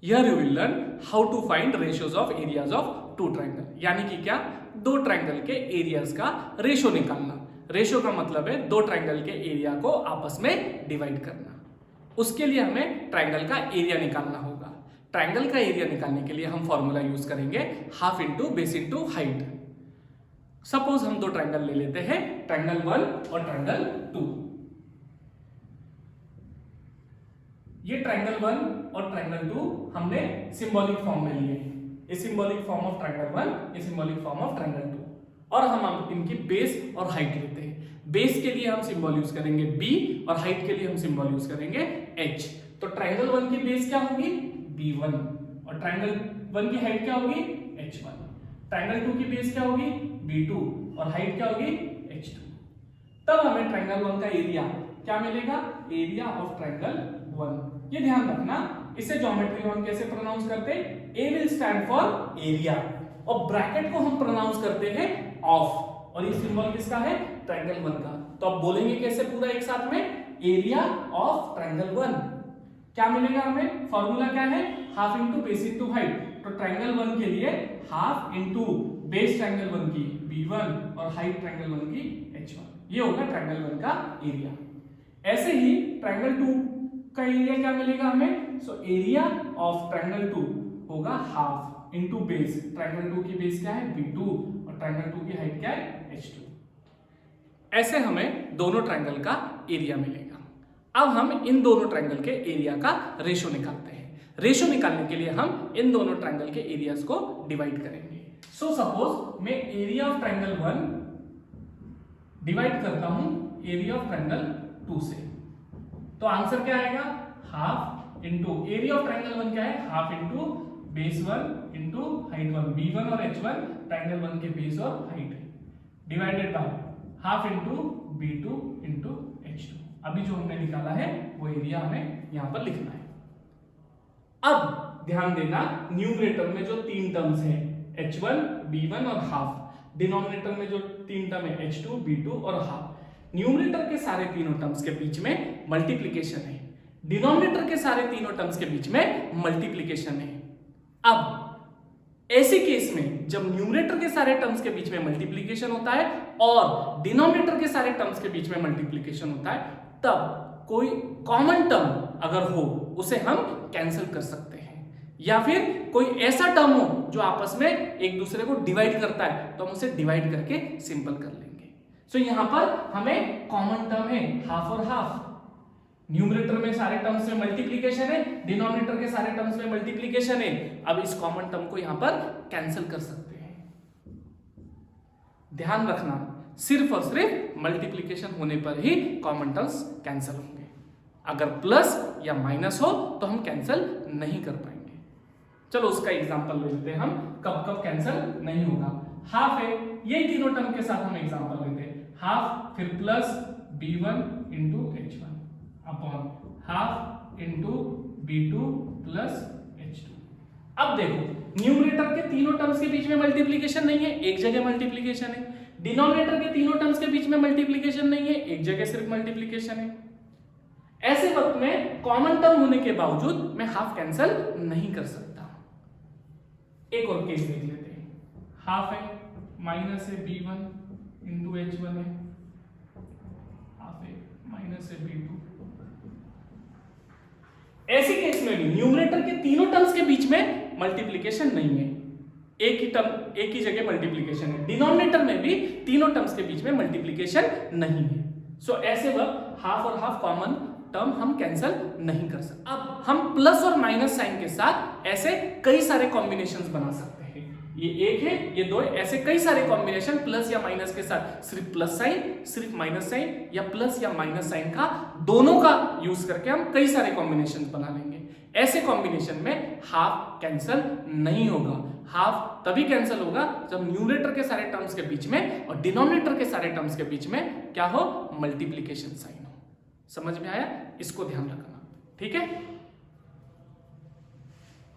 Here you will learn how to find ratios of areas of two triangle, यानी कि क्या, दो triangle के एरियाज का रेशो निकालना। रेशो का मतलब है दो ट्रायंगल के एरिया को आपस में डिवाइड करना। उसके लिए हमें ट्रायंगल का एरिया निकालना होगा। ट्रायंगल का एरिया निकालने के लिए हम फॉर्मूला यूज करेंगे half into base into height. Suppose हम दो ट्रायंगल ले लेते हैं, ट्रायंगल 1 और ट्रायंगल 2। ये ट्रायंगल 1 और ट्रायंगल 2 हमने सिंबॉलिक फॉर्म में लिए। ये सिंबॉलिक फॉर्म ऑफ ट्रायंगल 1, ये सिंबॉलिक फॉर्म ऑफ ट्रायंगल 2। और हम इनकी बेस और हाइट लेते हैं। बेस के लिए हम सिंबल यूज करेंगे b और हाइट के लिए हम सिंबल यूज करेंगे h। तो ट्रायंगल 1 की बेस क्या होगी, b1, और ट्रायंगल 1 की हाइट क्या होगी, h1। ट्रायंगल 2 की बेस क्या होगी, b2, और हाइट क्या होगी, h2। तब हमें ट्रायंगल 1 का एरिया क्या मिलेगा, एरिया ऑफ ट्रायंगल 1। ये ध्यान रखना, इसे ज्योमेट्री में हम कैसे प्रोनाउंस करते हैं, A will stand for area, और ब्रैकेट को हम प्रोनाउंस करते हैं ऑफ, और ये सिंबल किसका है, ट्रायंगल 1 का। तो अब बोलेंगे कैसे पूरा एक साथ में, एरिया ऑफ ट्रायंगल 1। क्या मिलेगा हमें, फॉर्मूला क्या है, half into base into height. तो ट्रायंगल 1 के लिए हाफ इंटू बेस ट्रायंगल 1 की b1 और हाइट ट्रायंगल 1 की h1। ये होगा ट्रायंगल 1 का एरिया। ऐसे ही ट्रायंगल 2 का एरिया क्या मिलेगा हमें, सो एरिया ऑफ ट्रायंगल 2 होगा हाफ इंटू बेस। ट्रायंगल 2 की बेस क्या है, b2, और ट्रायंगल 2 की हाइट क्या है, h2। ऐसे हमें दोनों ट्रायंगल का एरिया मिलेगा। अब हम इन दोनों ट्रायंगल के एरिया का रेशो निकालते हैं। रेशो निकालने के लिए हम इन दोनों ट्रायंगल के एरियाज को डिवाइड करेंगे। सो सपोज मैं एरिया ऑफ ट्रायंगल 1 डिवाइड करता हूं एरिया ऑफ ट्रायंगल 2 से, तो आंसर क्या आएगा, half into area of triangle 1 क्या है, half into base 1 into height 1। b1 और h1 ट्रायंगल 1 के बेस और हाइट है, divided by half into b2 into h2। अभी जो हमने निकाला है वो एरिया हमें यहां पर लिखना है। अब ध्यान देना, न्यूमरेटर में जो तीन टर्म्स है h1, b1 और हाफ, डिनोमिनेटर में जो तीन टर्म है h2, b2 और हाफ। न्यूमरेटर के सारे तीनों टर्म्स के बीच में मल्टीप्लिकेशन है, डिनोमिनेटर के सारे तीनों टर्म्स के बीच में मल्टीप्लिकेशन है। अब ऐसे केस में जब न्यूमरेटर के सारे टर्म्स के बीच में मल्टीप्लिकेशन होता है और डिनोमिनेटर के सारे टर्म्स के बीच में मल्टीप्लिकेशन होता है, तब कोई कॉमन टर्म अगर हो उसे हम कैंसिल कर सकते हैं, या फिर कोई ऐसा टर्म हो जो आपस में एक दूसरे को डिवाइड करता है तो हम उसे डिवाइड करके सिंपल कर लेंगे। सो यहां पर हमें कॉमन टर्म है हाफ और हाफ। न्यूमरेटर में सारे टर्म्स में मल्टीप्लिकेशन है, डिनोमिनेटर के सारे टर्म्स में मल्टीप्लिकेशन है। अब इस कॉमन टर्म को यहां पर कैंसिल कर सकते हैं। ध्यान रखना, सिर्फ और सिर्फ मल्टीप्लिकेशन होने पर ही कॉमन टर्म्स कैंसिल होंगे। अगर प्लस या माइनस हो तो हम कैंसिल नहीं कर पाएंगे। चलो उसका एग्जांपल ले लेते हैं हम, कब कब कैंसिल नहीं होगा। हाफ है, ये तीनों टर्म के साथ हम एग्जांपल लेते हैं, हाफ फिर plus b1 into h1 upon half into b2 plus h2। अब देखो, न्यूमरेटर के तीनों टर्म्स के बीच में मल्टीप्लिकेशन नहीं है, एक जगह मल्टीप्लिकेशन है। डिनोमिनेटर के तीनों टर्म्स के बीच में मल्टीप्लिकेशन नहीं है, एक जगह सिर्फ मल्टीप्लिकेशन है। ऐसे वक्त में कॉमन टर्म होने के बावजूद मैं हाफ कैंसिल नहीं कर सकता। एक और केस देख लेते हैं, हाफ है, माइनस है b1 इंटू h1 है, हाफ है, माइनस है b2। ऐसे केस में भी न्यूमरेटर के तीनों टर्म्स के बीच में मल्टीप्लिकेशन नहीं है, एक ही टर्म एक ही जगह मल्टीप्लिकेशन है। डिनोमिनेटर में भी तीनों टर्म्स के बीच में मल्टीप्लिकेशन नहीं है। सो ऐसे वक्त हाफ और हाफ कॉमन टर्म हम कैंसिल नहीं कर सकते। अब हम प्लस और माइनस साइन के साथ ऐसे कई सारे कॉम्बिनेशंस बना सकते हैं। ये एक है, ये दो है, ऐसे कई सारे कॉम्बिनेशन प्लस या माइनस के साथ, सिर्फ प्लस साइन, सिर्फ माइनस साइन, या प्लस या माइनस साइन का दोनों का यूज करके हम कई सारे कॉम्बिनेशन बना लेंगे। ऐसे कॉम्बिनेशन में हाफ कैंसिल नहीं होगा। हाफ तभी कैंसिल होगा जब न्यूमरेटर के सारे टर्म्स के बीच में और डिनोमिनेटर के सारे टर्म्स के बीच में क्या हो, मल्टीप्लिकेशन साइन हो। समझ में आया, इसको ध्यान रखना, ठीक है।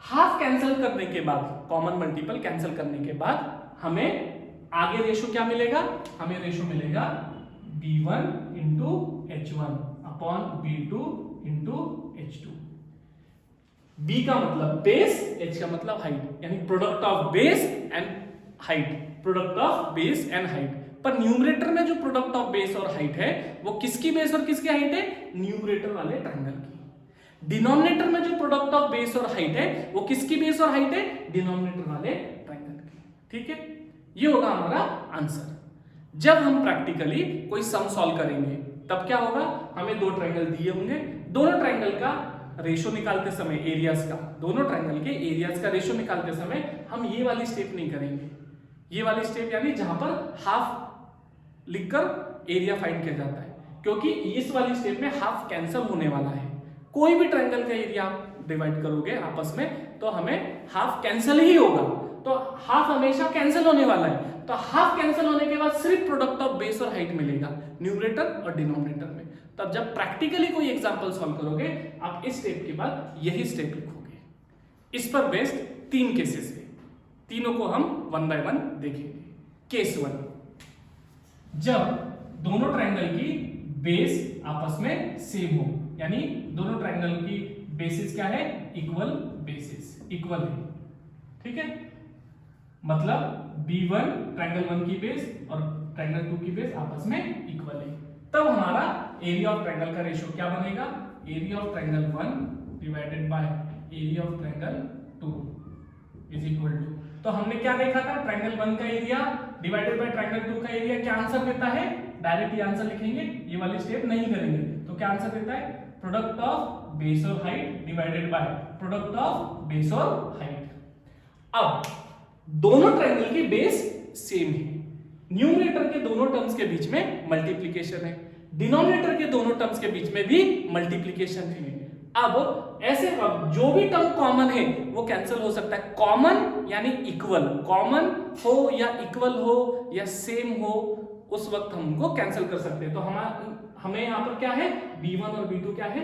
हाफ कैंसिल करने के बाद, कॉमन मल्टीपल कैंसिल करने के बाद हमें आगे रेशो क्या मिलेगा, हमें रेशो मिलेगा b1 into h1 upon b2 into h2। B का मतलब बेस, एच का मतलब हाइट, यानी product of base and height, product of base and height. पर न्यूमरेटर में जो प्रोडक्ट ऑफ बेस और हाइट है वो किसकी बेस और किसकी हाइट है? न्यूमरेटर वाले ट्रायंगल की। डिनोमिनेटर में जो प्रोडक्ट ऑफ बेस और हाइट है वो किसकी बेस और हाइट है? डिनोमिनेटर वाले ट्रायंगल की। ठीक है, ये होगा हमारा आंसर। जब हम प्रैक्टिकली कोई सम सॉल्व करेंगे तब क्या होगा, हमें दो ट्रायंगल दिए होंगे, दोनों ट्रायंगल का रेशो निकालते समय एरियाज का, दोनों ट्रायंगल के एरियाज का रेशो निकालते समय हम ये वाली स्टेप नहीं करेंगे। ये वाली स्टेप यानी जहां पर हाफ लिखकर एरिया फाइंड किया जाता है, क्योंकि इस वाली स्टेप में हाफ कैंसिल होने वाला है। कोई भी ट्रायंगल का एरिया आप डिवाइड करोगे आपस में तो हमें हाफ कैंसिल ही होगा, तो हाफ हमेशा कैंसिल होने वाला है। तो हाफ कैंसिल होने के बाद सिर्फ प्रोडक्ट ऑफ बेस और हाइट मिलेगा न्यूमरेटर और डिनोमिनेटर में। तब जब प्रैक्टिकली कोई एग्जांपल सॉल्व करोगे आप इस स्टेप के बाद यही स्टेप लिखोगे। इस पर बेस्ड 3 केसेस है, तीनों को हम 1 बाय 1 देखेंगे। केस 1, जब दोनों ट्रायंगल की बेस आपस में सेम हो, यानी दोनों ट्रायंगल की बेसिस क्या है? इक्वल बेसिस, इक्वल है। ठीक है, मतलब B1 ट्रायंगल 1 की बेस और ट्रायंगल 2 की बेस आपस में इक्वल है। तब हमारा एरिया ऑफ ट्रायंगल का रेशियो क्या बनेगा? Area of triangle 1 divided by area of triangle 2 is equal to, तो हमने क्या देखा था? ट्रायंगल 1 का एरिया डिवाइडेड बाय ट्रायंगल 2 का एरिया क्या आंसर देता है? डायरेक्ट ये आंसर लिखेंगे, ये वाली स्टेप नहीं करेंगे। तो क्या आंसर देता है? प्रोडक्ट ऑफ बेस और height divided by product of base और हाइट। अब दोनों ट्रायंगल की बेस सेम है, न्यूमरेटर के दोनों टर्म्स के बीच में मल्टीप्लिकेशन है, डिनोमिनेटर के दोनों टर्म्स के बीच में भी मल्टीप्लिकेशन है। अब ऐसे अब जो भी टर्म कॉमन है वो कैंसिल हो सकता है। कॉमन यानी इक्वल, कॉमन हो या इक्वल हो या सेम हो उस वक्त हम उनको कैंसिल कर सकते हैं। तो हमें यहाँ पर क्या है? B1 और B2 क्या है?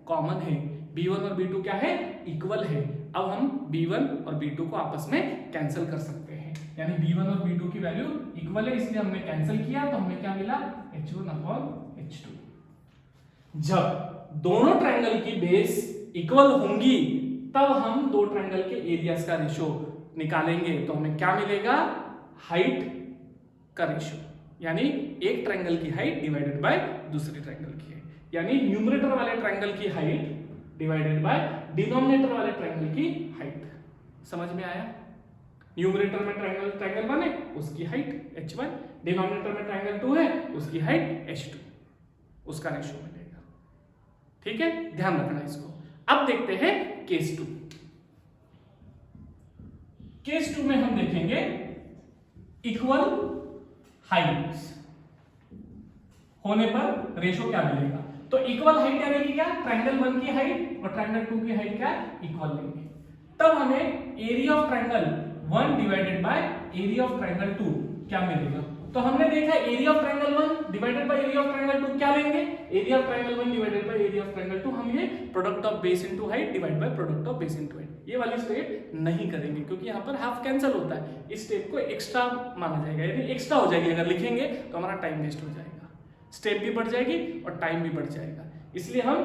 कॉमन है। B1 और B2 क्या है? इक्वल है। अब हम B1 और B2 को आपस में कैंसिल कर सकते हैं, यानी B1 और B2 की वैल्यू इक्वल है, इसलिए हमने कैंसिल किया तो हमें क्या मिला? H1/H2। जब दोनों ट्रायंगल की बेस इक्वल होंगी तब हम दो ट्रायंगल के एरियाज का रेशियो निकालेंगे, तो हमें क्या मिलेगा? हाइट का रेशियो, यानी एक ट्रायंगल की हाइट डिवाइडेड बाय दूसरे ट्रायंगल की हाइट, यानी न्यूमरेटर वाले ट्रायंगल की हाइट डिवाइडेड बाय डिनोमिनेटर वाले ट्रायंगल की हाइट। समझ में आया? न्यूमरेटर में ट्रायंगल 1 है उसकी हाइट H1, डिनोमिनेटर में ट्रायंगल 2 है उसकी हाइट H2, उसका रेशियो मिलेगा। ठीक है, ध्यान रखना इसको। अब देखते हैं केस 2। केस 2 में हम देखेंगे इक्वल हाइट्स होने पर रेशियो क्या मिलेगा। तो इक्वल हाइट यानी कि क्या? ट्रायंगल 1 की हाइट और ट्रायंगल 2 की हाइट क्या? इक्वल लेंगे। तब हमें area of triangle 1 divided by area of triangle 2 क्या मिलेगा? तो हमने देखा area of triangle 1 divided by area of triangle 2 क्या लेंगे? Area of triangle 1 divided by area of triangle 2, हम ये product of base into height divide by product of base into height, ये वाली स्टेप नहीं करेंगे क्योंकि यहाँ पर हाफ कैंसिल होता है। इस स्टेप को एक्स्ट्रा माना जाएगा, यदि एक्स्ट्रा हो जाएगी अगर लिखेंगे तो हमारा टाइम वेस्ट हो जाएगा, स्टेप भी बढ़ जाएगी और टाइम भी बढ़ जाएगा। इसलिए हम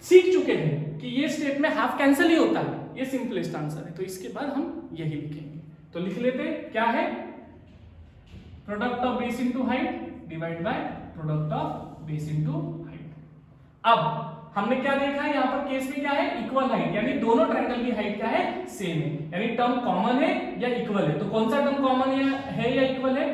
सीख चुके हैं कि ये स्टेप में हाफ कैंसिल ही होता है, ये सिंपलेस्ट आंसर है, तो इसके बाद हम यही लिखेंगे। तो लिख लेते क्या है? Product of base into height divide by product of base into height. अब हमने क्या देखा है यहाँ पर केस में क्या है? इक्वल हाइट, यानी दोनों ट्रायंगल की हाइट क्या है? सेम है, यानी टर्म कॉमन है या इक्वल है। तो कौन सा टर्म कॉमन है या इक्वल है?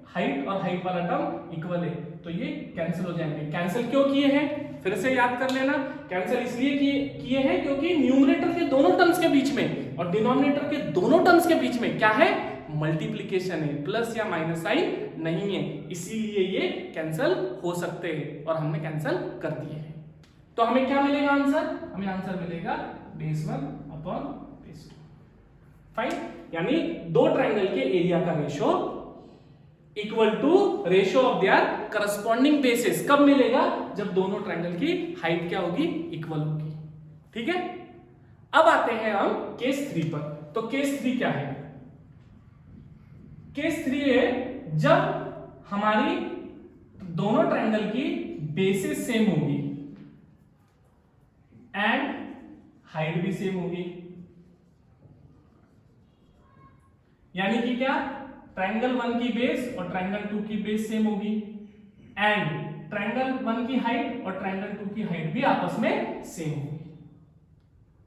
हाइट और हाइट वाला टर्म इक्वल है, तो ये कैंसिल हो जाएंगे। कैंसिल क्यों किए हैं? फिर से याद कर लेना, कैंसिल इसलिए किए हैं क्योंकि न्यूमरेटर के दोनों टर्म्स के बीच में और डिनोमिनेटर के दोनों टर्म्स के बीच में क्या है? मल्टीप्लिकेशन है, प्लस या माइनस साइन नहीं है, इसीलिए ये कैंसिल हो सकते हैं और हमने कैंसिल कर दिए हैं। तो हमें क्या मिलेगा आंसर? हमें आंसर मिलेगा बेस 1 अपॉन बेस 2। फाइन, यानी दो ट्रायंगल के एरिया का ratio equal to ratio of their corresponding bases कब मिलेगा? जब दोनों ट्रायंगल की हाइट क्या होगी? इक्वल होगी। ठीक है, अब आते हैं हम केस 3 पर। तो केस 3 क्या है? केस 3 है जब हमारी दोनों ट्रायंगल की बेसिस सेम होगी एंड हाइट भी सेम होगी। यानी कि क्या, ट्रायंगल 1 की बेस और ट्रायंगल 2 की बेस सेम होगी, एंड ट्रायंगल 1 की हाइट और ट्रायंगल 2 की हाइट भी आपस में सेम होगी।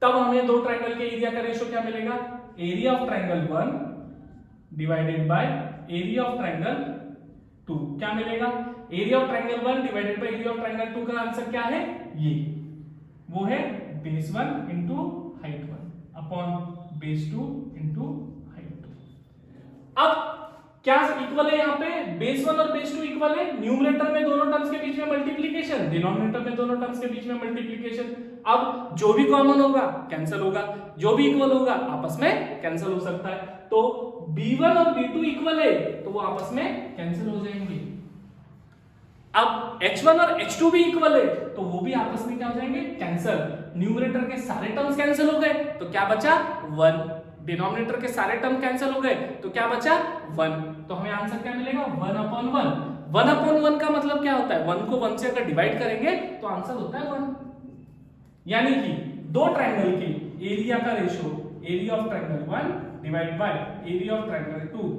तब हमें दो ट्रायंगल के एरिया का रेशियो क्या मिलेगा, area of triangle 1 divided by area of triangle 2। क्या मिलेगा, area of triangle 1 divided by area of triangle 2 का आंसर क्या है, ये वो है base 1 into height 1 upon base 2 into height 2। अब क्या इक्वल है, यहाँ पे बेस 1 और बेस 2 इक्वल है, न्यूमरेटर में दोनों टर्म्स के बीच में मल्टीप्लिकेशन, डिनोमिनेटर में दोनों टर्म्स के बीच में मल्टीप्लिकेशन। अब जो भी कॉमन होगा कैंसिल होगा, जो भी इक्वल होगा आपस में कैंसिल हो सकता है। तो b1 और b2 इक्वल है तो वो आपस में कैंसिल हो जाएंगे। अब h1 और h2 भी इक्वल है तो वो भी आपस में क्या हो जाएंगे, कैंसिल। न्यूमरेटर के सारे टर्म्स कैंसिल हो गए तो क्या बचा, 1। डिनोमिनेटर के सारे टर्म कैंसिल हो गए तो क्या बचा, 1। तो हमें आंसर क्या मिलेगा, 1/1। 1/1 का मतलब क्या होता है, 1 को 1 से अगर डिवाइड करेंगे तो आंसर होता है 1। यानी कि दो ट्रायंगल के एरिया का ratio, area of triangle 1 divide by area of triangle 2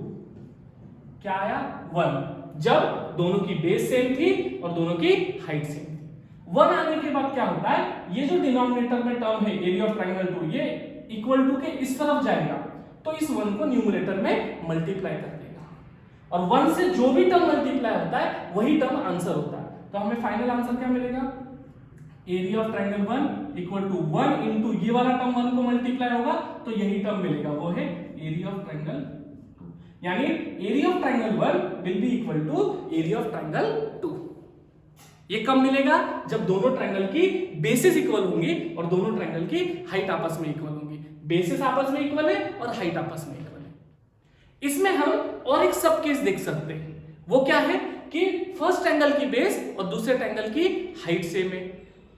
क्या आया, 1, जब दोनों की बेस सेम थी और दोनों की हाइट सेम थी। 1 आने के बाद क्या होता है, ये जो डिनोमिनेटर में टर्म है एरिया ऑफ ट्रायंगल 2 ये इक्वल टू के इस तरफ जाएगा तो इस 1 को न्यूमरेटर में मल्टीप्लाई कर देगा, और 1 से जो भी टर्म मल्टीप्लाई होता है वही टर्म आंसर होता है। तो हमें फाइनल आंसर क्या मिलेगा, area of triangle 1 equal to 1 into ये वाला टर्म 1 को मल्टीप्लाई होगा तो यही टर्म मिलेगा, वो है एरिया ऑफ ट्रायंगल 2। यानी area of triangle 1 will be equal to area of triangle 2। ये कब मिलेगा, जब दोनों ट्रायंगल की बेसिस इक्वल होंगी और दोनों ट्रायंगल की हाइट आपस में इक्वल होंगी। बेसिस आपस में इक्वल है और हाइट आपस में इक्वल है। इसमें हम और एक सब केस देख सकते हैं, वो क्या है कि फर्स्ट ट्रायंगल की बेस और दूसरे ट्रायंगल की हाइट सेम है,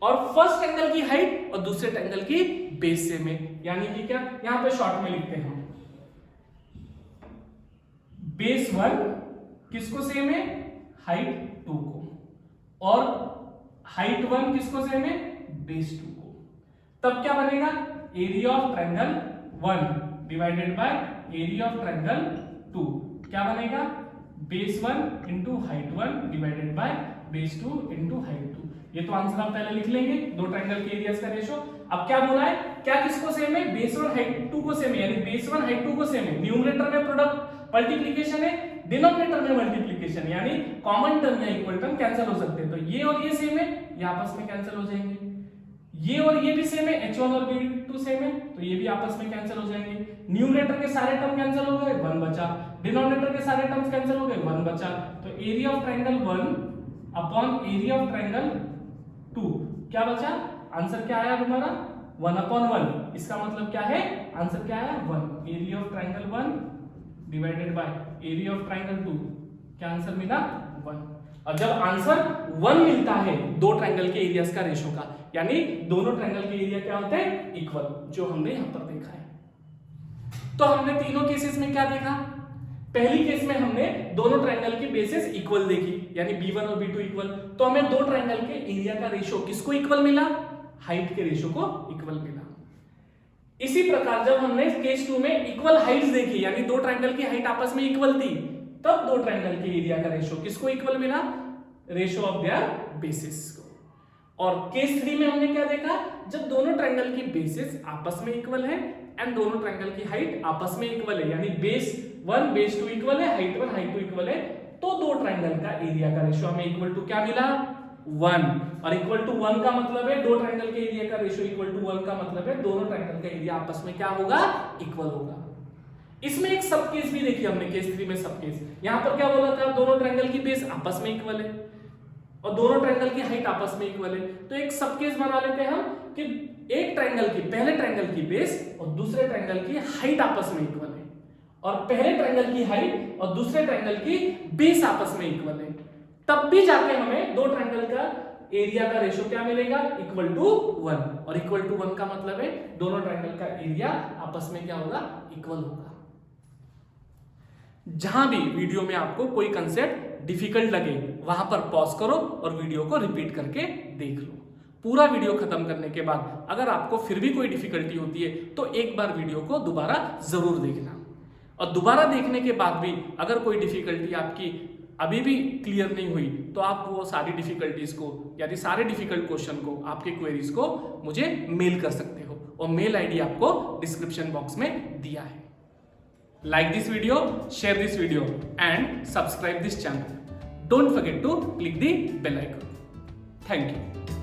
और फर्स्ट ट्रायंगल की हाइट और दूसरे ट्रायंगल की बेस सेम है। यानी कि क्या, यहां पे शॉर्ट में लिखते हैं, बेस 1 किसको सेम है, हाइट 2 को, और हाइट 1 किसको सेम है, बेस 2 को। तब क्या बनेगा, area of triangle 1 divided by area of triangle 2 क्या बनेगा, base 1 into height 1 divided by base 2 into height 2। ये तो आंसर आप पहले लिख लेंगे, दो ट्रायंगल के एरियाज का रेशियो। अब क्या बोला है, क्या किसको सेम है, बेस 1 हाइट 2 को सेम है, यानी बेस 1 हाइट 2 को सेम है। न्यूमरेटर में प्रोडक्ट मल्टीप्लिकेशन है, डिनोमिनेटर में मल्टीप्लिकेशन, यानी कॉमन टर्म या इक्वल टर्म कैंसिल हो सकते हैं। तो ये और ये सेम है, ये आपस में कैंसिल हो जाएंगे। ये और ये भी सेम है, h1 और b2 सेम है तो ये भी आपस में कैंसिल हो जाएंगे। न्यूमरेटर के सारे टर्म कैंसिल हो गए, 1 बचा। डिनोमिनेटर के सारे टर्म्स कैंसिल हो गए, 1 बचा। तो area of triangle 1 upon area of triangle 2 क्या बचा, आंसर क्या आया हमारा, 1/1। इसका मतलब क्या है, आंसर क्या आया, 1। Area of triangle 1 divided by area of triangle 2 क्या आंसर मिला, 1। और जब आंसर 1 मिलता है दो ट्रायंगल के एरियाज का रेशियो का, यानी दोनों ट्रायंगल के एरिया क्या होते हैं, इक्वल, जो हमने यहां पर देखा है। तो हमने तीनों केसेस में क्या देखा, पहली केस में हमने दोनों ट्रायंगल की बेसिस इक्वल देखी, यानी b1 और b2 इक्वल। तो हमें दो ट्रायंगल के एरिया का रेशियो किसको इक्वल मिला, हाइट के रेशियो को इक्वल मिला। इसी प्रकार जब हमने केस 2 में इक्वल हाइट्स देखी, यानी दो ट्रायंगल की हाइट आपस में इक्वल थी, तब दो ट्रायंगल के एरिया का रेशियो किसको इक्वल मिला, रेशियो ऑफ देयर बेसिस को। और केस 3 में हमने क्या देखा, जब दोनों ट्रायंगल की बेसिस आपस में इक्वल है एंड दोनों ट्रायंगल की हाइट आपस में इक्वल है, यानी बेस 1 बेस 2 इक्वल है, हाइट 1 हाइट 2 इक्वल है, तो दो ट्रायंगल का एरिया का रेशियो हमें इक्वल टू क्या मिला, 1। और इक्वल टू 1 का मतलब है दो ट्रायंगल के एरिया का रेशियो इक्वल टू 1 का मतलब है दोनों ट्रायंगल का एरिया आपस में क्या होगा, इक्वल होगा। इसमें एक सब केस भी देखी हमने, केस 3 में सब केस। यहां पर क्या बोला था, दोनों ट्रायंगल की बेस आपस में इक्वल है और दोनों ट्रायंगल की हाइट आपस में इक्वल है। तो एक सब केस बना लेते हैं हम कि एक ट्रायंगल की, पहले ट्रायंगल की बेस और दूसरे ट्रायंगल की हाइट आपस में इक्वल है, और पहले ट्रायंगल की हाइट और दूसरे ट्रायंगल की बेस आपस में इक्वल है, तब भी जाके हमें दो ट्रायंगल का एरिया का रेशियो क्या मिलेगा, इक्वल टू 1। और इक्वल टू 1 का मतलब है दोनों ट्रायंगल का एरिया आपस में क्या होगा, इक्वल होगा। जहां भी वीडियो में आपको कोई कंसेप्ट डिफिकल्ट लगे वहां पर पॉज करो और वीडियो को रिपीट करके देख लो। पूरा वीडियो खत्म करने के बाद अगर आपको फिर भी कोई डिफिकल्टी होती है तो एक बार वीडियो को दोबारा जरूर देखना, और दोबारा देखने के बाद भी अगर कोई डिफिकल्टी आपकी अभी भी क्लियर नहीं हुई तो आप वो सारी डिफिकल्टीज को यानी सारे डिफिकल्ट क्वेश्चन को, आपके क्वेरीज को मुझे मेल कर सकते हो, और मेल आईडी आपको डिस्क्रिप्शन बॉक्स में दिया है। Like this video, share this video and subscribe this channel. Don't forget to click the bell icon. Thank you.